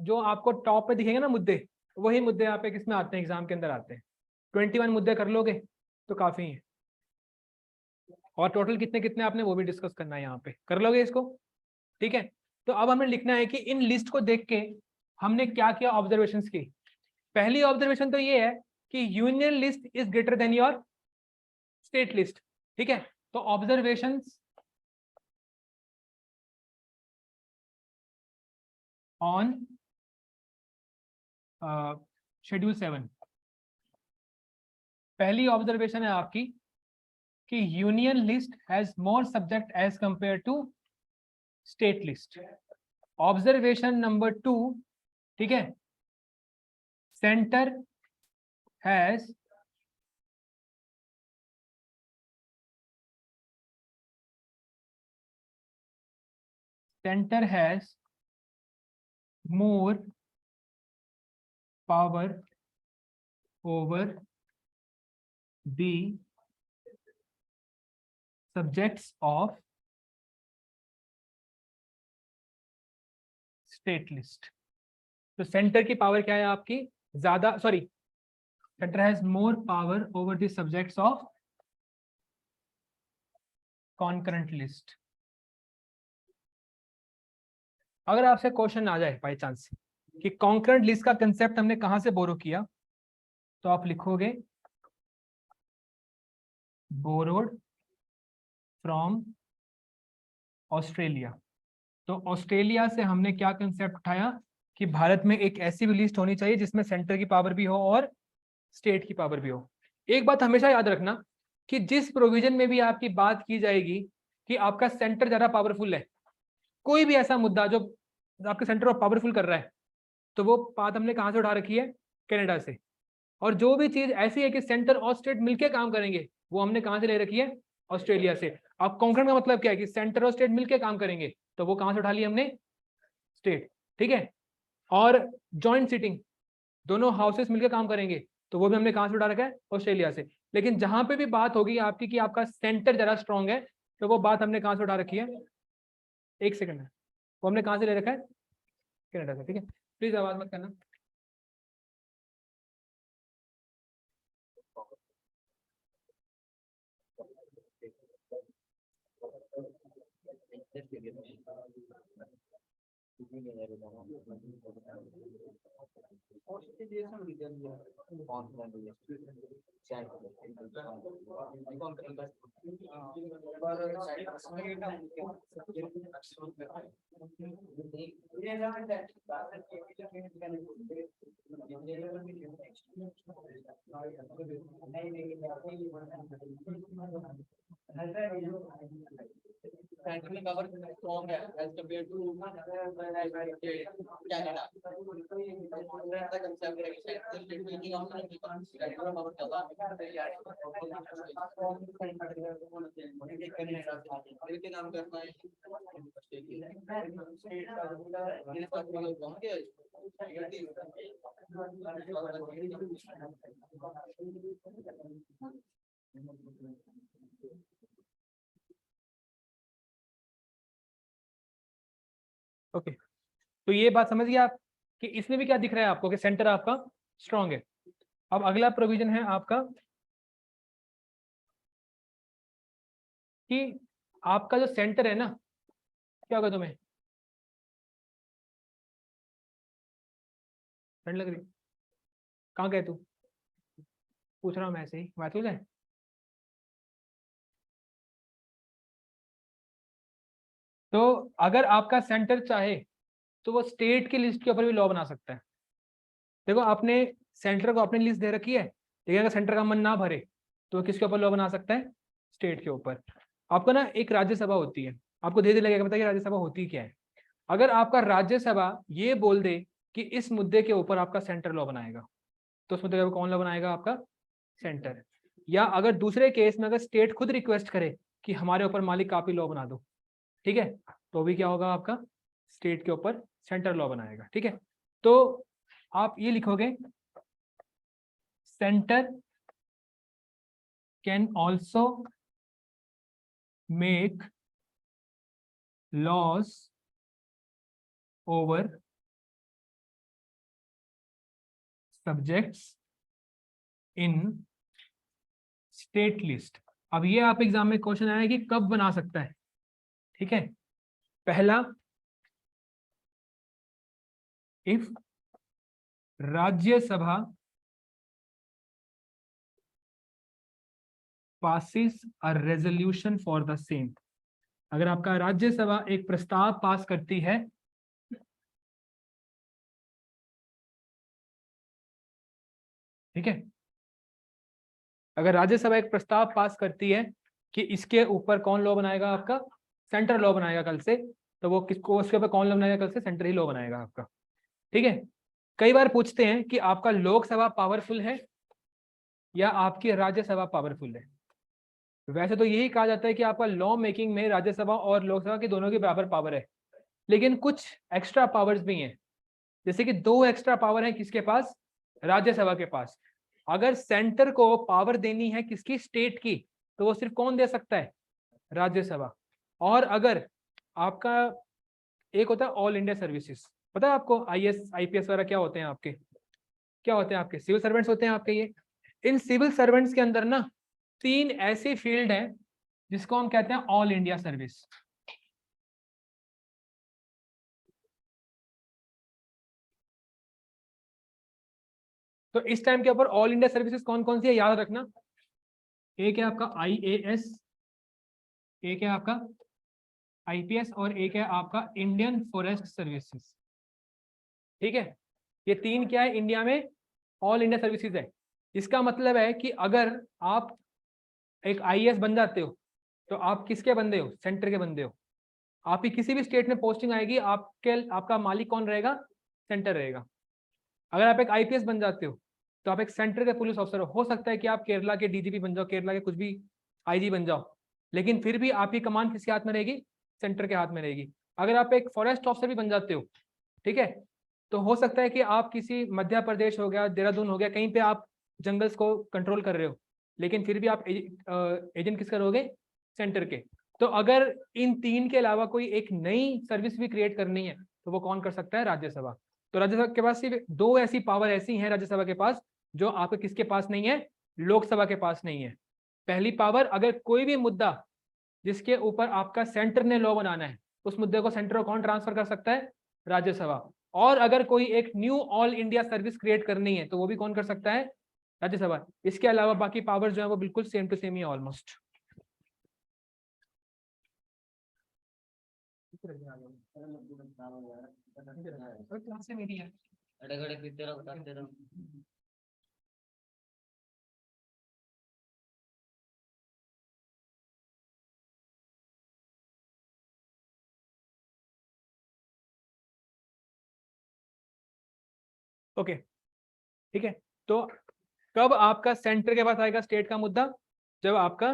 जो आपको टॉप पे दिखेंगे ना मुद्दे, वही मुद्दे यहाँ पे किसमें आते हैं, एग्जाम के अंदर आते हैं। 21 मुद्दे कर लोगे तो काफी है। और टोटल कितने कितने आपने वो भी डिस्कस करना है, यहाँ पे कर लोगे इसको। ठीक है, तो अब हमें लिखना है कि इन लिस्ट को देख के हमने क्या क्या ऑब्जर्वेशंस की। पहली ऑब्जर्वेशन तो ये है कि union list is greater than your state list. ठीक है, तो ऑब्जर्वेशंस ऑन शेड्यूल 7। पहली ऑब्जर्वेशन है आपकी कि union list has more subject as compare to state list. Observation number 2, ठीक है, centre has more power over the subjects of state list. तो सेंटर की पावर क्या है आपकी ज्यादा, sorry, centre has more power over the subjects of concurrent list. अगर आपसे क्वेश्चन आ जाए बाई चांस कि कॉन्करेंट लिस्ट का कंसेप्ट हमने कहां से बोरो किया, तो आप लिखोगे बोरोड फ्रॉम ऑस्ट्रेलिया। तो ऑस्ट्रेलिया से हमने क्या कंसेप्ट उठाया कि भारत में एक ऐसी भी लिस्ट होनी चाहिए जिसमें सेंटर की पावर भी हो और स्टेट की पावर भी हो। एक बात हमेशा याद रखना कि जिस प्रोविजन में भी आपकी बात की जाएगी कि आपका सेंटर ज्यादा पावरफुल है, कोई भी ऐसा मुद्दा जो आपके सेंटर ऑफ पावरफुल कर रहा है, तो वो बात हमने कहां से उठा रखी है, कनाडा से। और जो भी चीज ऐसी है कि सेंटर और स्टेट मिलकर काम करेंगे, वो हमने कहां से ले रखी है, ऑस्ट्रेलिया से। अब कॉन्करेंट का मतलब क्या है कि सेंटर और स्टेट मिलकर काम करेंगे, तो वो कहां से उठा लिया हमने, स्टेट। ठीक है। और जॉइंट सीटिंग, दोनों हाउसेस मिलकर काम करेंगे, तो वो भी हमने कहां से उठा रखा है, ऑस्ट्रेलिया से। लेकिन जहां पे भी बात होगी आपकी कि आपका सेंटर ज्यादा स्ट्रांग है, तो वो बात हमने कहां से उठा रखी है, एक सेकंड है, वो हमने कहां से ले रखा है, कनाडा से। ठीक है, प्लीज आवाज मत करना। ओके, तो ये बात समझ गए आप कि इसमें भी क्या दिख रहा है आपको कि सेंटर आपका स्ट्रांग है। अब अगला प्रोविजन है आपका कि आपका जो सेंटर है ना, क्या होगा, तुम्हें ठंड लग रही, कहाँ गए तू, पूछ रहा हूँ मैं ऐसे ही, बात हो जाए। तो अगर आपका सेंटर चाहे तो वो स्टेट की लिस्ट के ऊपर भी लॉ बना सकता है। देखो, आपने सेंटर को अपनी लिस्ट दे रखी है, लेकिन अगर सेंटर का मन ना भरे तो वो किसके ऊपर लॉ बना सकता है, स्टेट के ऊपर। आपको ना एक राज्यसभा होती है, आपको धीरे धीरे लगेगा पता है कि राज्यसभा होती क्या है। अगर आपका राज्यसभा ये बोल दे कि इस मुद्दे के ऊपर आपका सेंटर लॉ बनाएगा, तो उस मुद्दे के ऊपर कौन लॉ बनाएगा, आपका सेंटर। या अगर दूसरे केस में अगर स्टेट खुद रिक्वेस्ट करे कि हमारे ऊपर मालिक काफी लॉ बना दो, ठीक है, तो भी क्या होगा, आपका स्टेट के ऊपर सेंटर लॉ बनाएगा। ठीक है, तो आप ये लिखोगे, centre can also make laws over subjects in state list. अब ये आप एग्जाम में क्वेश्चन आया कि कब बना सकता है। ठीक है, पहला, if Rajya Sabha passes a resolution for the same। अगर आपका राज्यसभा एक प्रस्ताव पास करती है, ठीक है, अगर राज्यसभा एक प्रस्ताव पास करती है कि इसके ऊपर कौन लॉ बनाएगा, आपका सेंटर लॉ बनाएगा कल से, तो वो किसको, उसके ऊपर कौन लॉ बनाएगा, कल से सेंटर ही लॉ बनाएगा आपका। ठीक है, कई बार पूछते हैं कि आपका लोकसभा पावरफुल है या आपकी राज्यसभा पावरफुल है। वैसे तो यही कहा जाता है कि आपका लॉ मेकिंग में राज्यसभा और लोकसभा की दोनों की बराबर पावर है, लेकिन कुछ एक्स्ट्रा पावर्स भी हैं। जैसे कि 2 एक्स्ट्रा पावर है किसके पास, राज्यसभा के पास। अगर सेंटर को पावर देनी है किसकी, स्टेट की, तो वो सिर्फ कौन दे सकता है, राज्यसभा। और अगर आपका एक होता है ऑल इंडिया सर्विसेज, पता है आपको, आईएएस आईपीएस वगैरह क्या होते हैं आपके, क्या होते हैं आपके, सिविल सर्वेंट्स होते हैं आपके। ये इन सिविल सर्वेंट्स के अंदर ना 3 ऐसी फील्ड हैं जिसको हम कहते हैं ऑल इंडिया सर्विस। तो इस टाइम के ऊपर ऑल इंडिया सर्विसेज कौन कौन सी है याद रखना। एक है आपका IAS, एक है आपका IPS और एक है आपका इंडियन फॉरेस्ट सर्विसेज। ठीक है, ये तीन क्या है इंडिया में ऑल इंडिया सर्विसेज है। इसका मतलब है कि अगर आप एक IAS बन जाते हो तो आप किसके बंदे हो, सेंटर के बंदे हो। आपकी किसी भी स्टेट में पोस्टिंग आएगी, आपका मालिक कौन रहेगा, सेंटर रहेगा। अगर आप एक IPS बन जाते हो तो आप एक सेंटर के पुलिस ऑफिसर हो सकता है कि आप केरला के DGP बन जाओ, केरला के कुछ भी IG बन जाओ, लेकिन फिर भी आपकी कमान किसके हाथ में रहेगी, सेंटर के हाथ में रहेगी। अगर आप एक फॉरेस्ट ऑफिसर भी बन जाते हो, ठीक है, तो हो सकता है कि आप किसी मध्य प्रदेश हो गया, देहरादून हो गया, कहीं पे आप जंगल्स को कंट्रोल कर रहे हो, लेकिन फिर भी आप एजेंट किसका रहोगे, सेंटर के। तो अगर इन तीन के अलावा कोई एक नई सर्विस भी क्रिएट करनी है तो वो कौन कर सकता है, राज्यसभा। तो राज्यसभा के पास सिर्फ दो ऐसी पावर ऐसी हैं राज्यसभा के पास जो आपके किसके पास नहीं है, लोकसभा के पास नहीं है। पहली पावर, अगर कोई भी मुद्दा जिसके ऊपर आपका सेंटर ने लॉ बनाना है, उस मुद्दे को सेंटर को कौन ट्रांसफर कर सकता है, राज्यसभा। और अगर कोई एक knew all India service create करनी है तो वो भी कौन कर सकता है, राज्यसभा। इसके अलावा बाकी पावर जो है वो बिल्कुल सेम टू सेम ही ऑलमोस्ट। क्लास से मेरी है। ओके ठीक है, तो कब आपका सेंटर के पास आएगा स्टेट का मुद्दा, जब आपका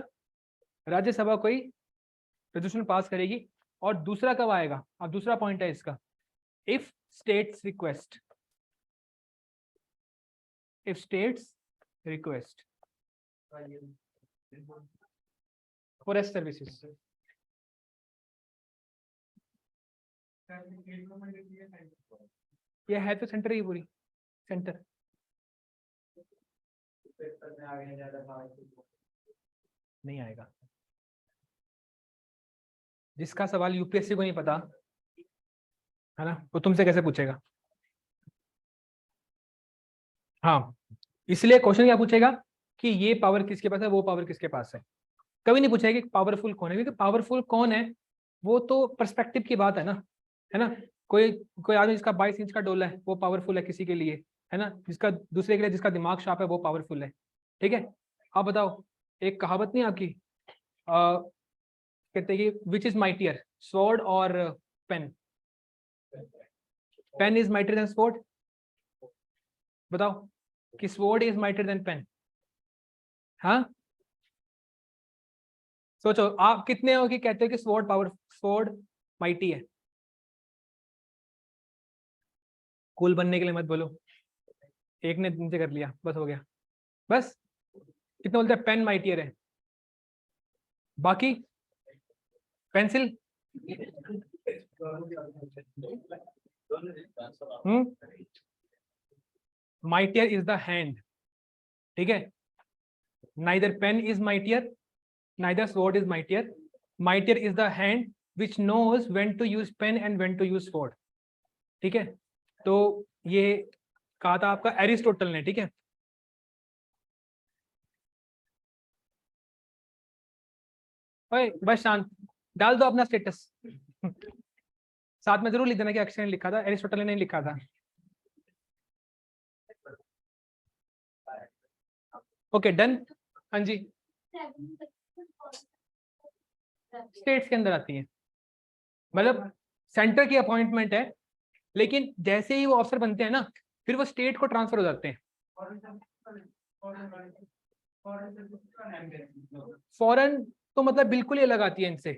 राज्यसभा कोई रेजोल्यूशन पास करेगी। और दूसरा कब आएगा, अब दूसरा पॉइंट है इसका, if states request, if states request forest services. ये है तो सेंटर ही पूरी, सेंटर नहीं आएगा। जिसका सवाल UPSC को नहीं पता है ना, वो तुमसे कैसे पूछेगा। हाँ, इसलिए क्वेश्चन क्या पूछेगा कि ये पावर किसके पास है, वो पावर किसके पास है। कभी नहीं पूछेगा कि पावरफुल कौन है, क्योंकि पावरफुल कौन है वो तो पर्सपेक्टिव की बात है ना। कोई कोई आदमी जिसका 22 इंच का डोला है वो पावरफुल है किसी के लिए, है ना, जिसका दूसरे के लिए जिसका दिमाग शार्प है वो पावरफुल है। ठीक है, आप बताओ, एक कहावत नहीं आपकी, कहते हैं कि विच इज माइटियर, स्वॉर्ड और pen. Pen is mightier than sword, बताओ कि sword is mightier than pen. हाँ, सोचो आप कितने हो कि कहते हो कि स्वॉर्ड पावर, स्वॉर्ड माइटी है। कूल बनने के लिए मत बोलो, एक ने नीचे कर लिया बस हो गया। बस कितने बोलते हैं पेन माइटियर है, बाकी pencil. Mightier is the hand, ठीक है, neither pen is mightier, neither sword is mightier. Mightier is the hand which knows when to use pen and when to use sword. ठीक है, तो ये कहा था आपका एरिस्टोटल ने। ठीक है, ओए बस शांत, डाल दो अपना स्टेटस। साथ में जरूर लिख देना कि अक्षय ने लिखा था, एरिस्टोटल ने नहीं लिखा था। Okay done. हाँ जी, स्टेट्स के अंदर आती है, मतलब सेंटर की अपॉइंटमेंट है, लेकिन जैसे ही वो अफसर बनते हैं ना फिर वो स्टेट को ट्रांसफर हो जाते हैं। फॉरेन तो मतलब बिल्कुल ही अलग आती है इनसे।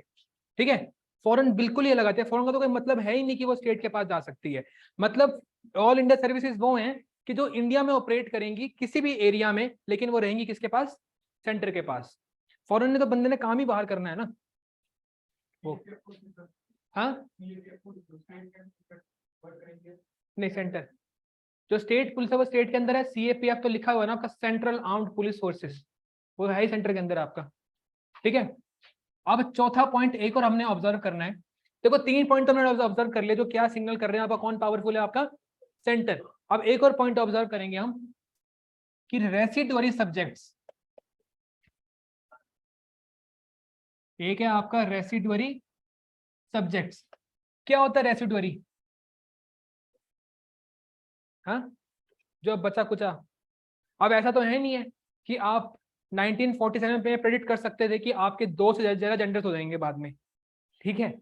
ठीक है, फॉरेन बिल्कुल ही अलग आती है, फॉरेन का तो कोई मतलब है ही नहीं कि वो स्टेट के पास जा सकती है। मतलब ऑल इंडिया सर्विसेज वो हैं कि जो इंडिया में ऑपरेट करेंगी किसी भी एरिया में, लेकिन वो रहेंगी किसके पास, सेंटर के पास। फॉरेन ने तो बंदे ने काम ही बाहर करना है ना वो। हाँ नहीं, सेंटर जो स्टेट पुलिस है वो स्टेट के अंदर है। CAPF तो लिखा हुआ है ना आपका, सेंट्रल आर्म्ड पुलिस फोर्सेस, वो है ही सेंटर के अंदर आपका। ठीक है, अब चौथा पॉइंट एक और हमने ऑब्जर्व करना है। देखो 3 पॉइंट तो हमने ऑब्जर्व कर लिया, जो क्या सिग्नल कर रहे हैं आपका, कौन पावरफुल है, आपका सेंटर। अब एक और पॉइंट ऑब्जर्व करेंगे हम कि रेसिडुअरी सब्जेक्ट्स, एक है आपका रेसिडुअरी सब्जेक्ट्स। क्या होता है रेसिडुअरी? हाँ, जो बचा कुचा। अब ऐसा तो है नहीं है कि आप 1947 में प्रेडिक्ट कर सकते थे कि आपके 2 से ज्यादा जेंडर्स हो जाएंगे बाद में, ठीक है,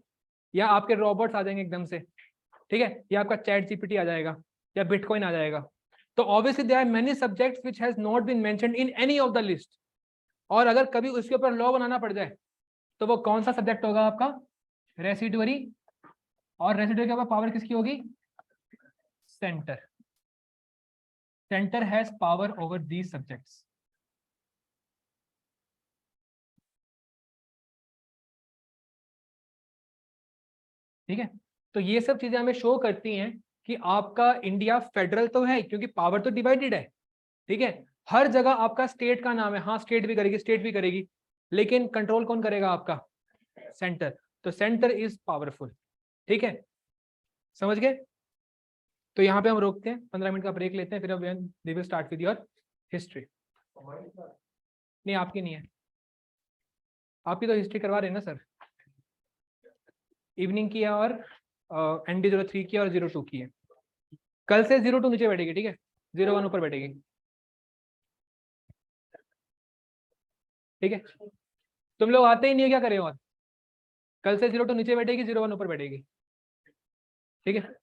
या आपके रोबोट्स आ जाएंगे एकदम से, ठीक है, या आपका चैट जीपीटी आ जाएगा, या बिटकॉइन आ जाएगा। तो obviously there are many subjects which has not been mentioned in any of the list. और अगर कभी उसके ऊपर लॉ बनाना पड़ जाए तो वो कौन सा सब्जेक्ट होगा आपका? रेसिडुअरी। और रेसिडुअरी के ऊपर पावर किसकी होगी? Centre. Centre has power over these subjects. ठीक है, तो ये सब चीजें हमें शो करती हैं कि आपका इंडिया फेडरल तो है, क्योंकि पावर तो डिवाइडेड है, ठीक है। हर जगह आपका स्टेट का नाम है, हाँ स्टेट भी करेगी, स्टेट भी करेगी, लेकिन कंट्रोल कौन करेगा? आपका सेंटर। तो सेंटर इज पावरफुल, ठीक है, समझ गए? तो यहाँ पे हम रोकते हैं, 15 मिनट का ब्रेक लेते हैं, फिर अब we will start with your history. नहीं, आपकी नहीं है, आपकी तो हिस्ट्री करवा रहे हैं ना सर। इवनिंग की है, और ND03 की है, और 02 की है। कल से 02 नीचे बैठेगी, ठीक है, 01 ऊपर बैठेगी, ठीक है। तुम लोग आते ही नहीं है, क्या करें? और कल से 02 नीचे बैठेगी, 01 ऊपर बैठेगी, ठीक है।